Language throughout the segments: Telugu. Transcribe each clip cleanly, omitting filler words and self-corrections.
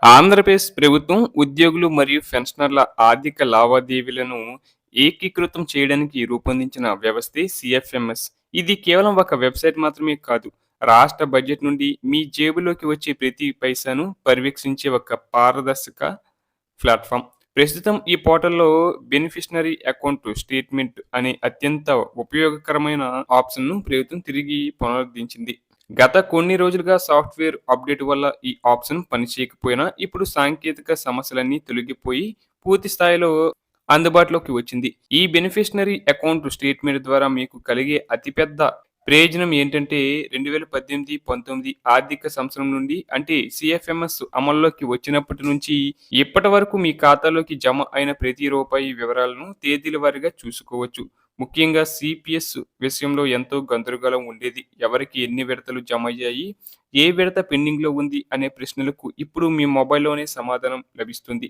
ఆంధ్రప్రదేశ్ ప్రభుత్వం ఉద్యోగులు మరియు పెన్షనర్ల ఆర్థిక లావాదేవీలను ఏకీకృతం చేయడానికి రూపొందించిన వ్యవస్థే సిఎఫ్ఎంఎస్. ఇది కేవలం ఒక వెబ్సైట్ మాత్రమే కాదు. రాష్ట్ర బడ్జెట్ నుండి మీ జేబులోకి వచ్చే ప్రతి పైసాను పర్యవేక్షించే ఒక పారదర్శక ప్లాట్ఫామ్. ప్రస్తుతం ఈ పోర్టల్‌లో బెనిఫిషనరీ అకౌంట్ స్టేట్‌మెంట్ అనే అత్యంత ఉపయోగకరమైన ఆప్షన్‌ను ప్రభుత్వం తిరిగి పునరుద్ధరించింది. గత కొన్ని రోజులుగా సాఫ్ట్‌వేర్ అప్‌డేట్ వల్ల ఈ ఆప్షన్ పనిచేయకపోయినా, ఇప్పుడు సాంకేతిక సమస్యలన్నీ తొలగిపోయి పూర్తి స్థాయిలో అందుబాటులోకి వచ్చింది. ఈ బెనిఫిషనరీ అకౌంట్ స్టేట్‌మెంట్ ద్వారా మీకు కలిగే అతిపెద్ద ప్రయోజనం ఏంటంటే 2018, 19 ఆర్థిక సంవత్సరం నుండి అంటే సీఎఫ్ఎంఎస్ అమల్లోకి వచ్చినప్పటి నుంచి ఇప్పటి వరకు మీ ఖాతాలోకి జమ అయిన ప్రతి రూపాయి వివరాలను తేదీల వారీగా చూసుకోవచ్చు. ముఖ్యంగా సిపిఎస్ విషయంలో ఎంతో గందరగోళం ఉండేది. ఎవరికి ఎన్ని విడతలు జమయ్యాయి, ఏ విడత పెండింగ్‌లో ఉంది అనే ప్రశ్నలకు ఇప్పుడు మీ మొబైల్‌లోనే సమాధానం లభిస్తుంది.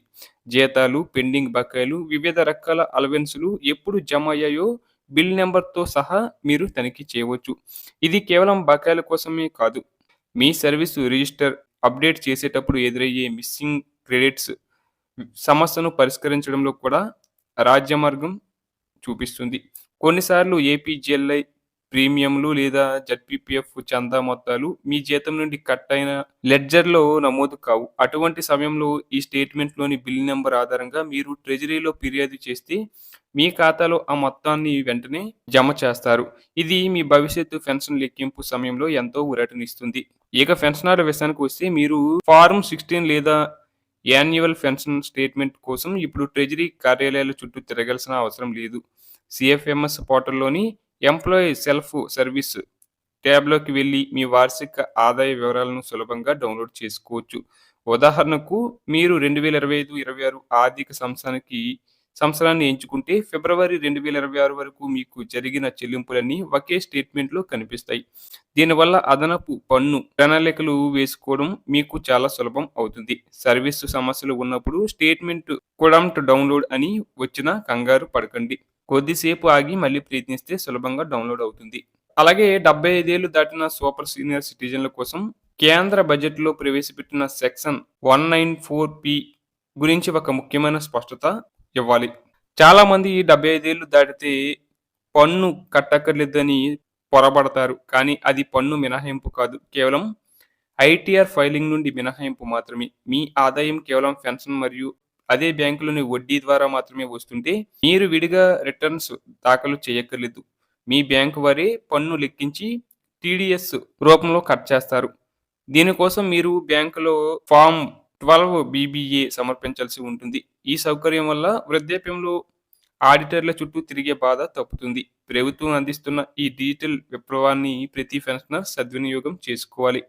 జీతాలు, పెండింగ్ బకాయిలు, వివిధ రకాల అలవెన్సులు ఎప్పుడు జమ అయ్యాయో బిల్ నంబర్‌తో సహా మీరు తనిఖీ చేయవచ్చు. ఇది కేవలం బకాయిల కోసమే కాదు. మీ సర్వీసు రిజిస్టర్ అప్డేట్ చేసేటప్పుడు ఎదురయ్యే మిస్సింగ్ క్రెడిట్స్ సమస్యను పరిష్కరించడంలో కూడా రాజ్యమార్గం చూపిస్తుంది. కొన్నిసార్లు ఏపీజీఎల్ఐ ప్రీమియంలు లేదా జెడ్‌పీపీఎఫ్ చందా మొత్తాలు మీ జీతం నుండి కట్ అయిన లెడ్జర్‌లో నమోదు కావు. అటువంటి సమయంలో ఈ స్టేట్‌మెంట్‌లోని బిల్ నంబర్ ఆధారంగా మీరు ట్రెజరీలో ఫిర్యాదు చేస్తే మీ ఖాతాలో ఆ మొత్తాన్ని వెంటనే జమ చేస్తారు. ఇది మీ భవిష్యత్తు పెన్షన్ లెక్కింపు సమయంలో ఎంతో ఊరటనిస్తుంది. ఇక పెన్షనర్ల విషయానికి వస్తే మీరు ఫార్మ్ 16 లేదా యాన్యువల్ పెన్షన్ స్టేట్‌మెంట్ కోసం ఇప్పుడు ట్రెజరీ కార్యాలయాల చుట్టూ తిరగాల్సిన అవసరం లేదు. సిఎఫ్ఎంఎస్ పోర్టల్‌లోని ఎంప్లాయీ సెల్ఫ్ సర్వీస్ ట్యాబ్‌లోకి వెళ్లి మీ వార్షిక ఆదాయ వివరాలను సులభంగా డౌన్‌లోడ్ చేసుకోవచ్చు. ఉదాహరణకు మీరు 2025, 26 ఆర్థిక సంవత్సరాన్ని ఎంచుకుంటే ఫిబ్రవరి 2026 వరకు మీకు జరిగిన చెల్లింపులన్నీ ఒకే స్టేట్‌మెంట్‌లో కనిపిస్తాయి. దీనివల్ల అదనపు పన్ను ప్రణాళికలు వేసుకోవడం మీకు చాలా సులభం అవుతుంది. సర్వీసు సమస్యలు ఉన్నప్పుడు స్టేట్‌మెంట్ కుడంట్ డౌన్‌లోడ్ అని వచ్చినా కంగారు పడకండి. కొద్దిసేపు ఆగి మళ్ళీ ప్రయత్నిస్తే సులభంగా డౌన్‌లోడ్ అవుతుంది. అలాగే 75 ఏళ్లు దాటిన సూపర్ సీనియర్ సిటిజన్ల కోసం కేంద్ర బడ్జెట్‌లో ప్రవేశపెట్టిన సెక్షన్ 194 గురించి ఒక ముఖ్యమైన స్పష్టత ఇవ్వాలి. చాలామంది 75 ఏళ్లు దాటితే పన్ను కట్టక్కర్లేదని పొరబడతారు. కానీ అది పన్ను మినహాయింపు కాదు. కేవలం ఐటీఆర్ ఫైలింగ్ నుండి మినహాయింపు మాత్రమే. మీ ఆదాయం కేవలం పెన్షన్ మరియు అదే బ్యాంకులోని వడ్డీ ద్వారా మాత్రమే వస్తుంటే మీరు విడిగా రిటర్న్స్ దాఖలు చేయక్కర్లేదు. మీ బ్యాంకు వారే పన్ను లెక్కించి టీడీఎస్ రూపంలో కట్ చేస్తారు. దీనికోసం మీరు బ్యాంకులో ఫార్మ్ 12 బీబీఏ సమర్పించాల్సి ఉంటుంది. ఈ సౌకర్యం వల్ల వృద్ధాప్యంలో ఆడిటర్ల చుట్టూ తిరిగే బాధ తప్పుతుంది. ప్రభుత్వం అందిస్తున్న ఈ డిజిటల్ విప్లవాన్ని ప్రతి పెన్షనర్ సద్వినియోగం చేసుకోవాలి.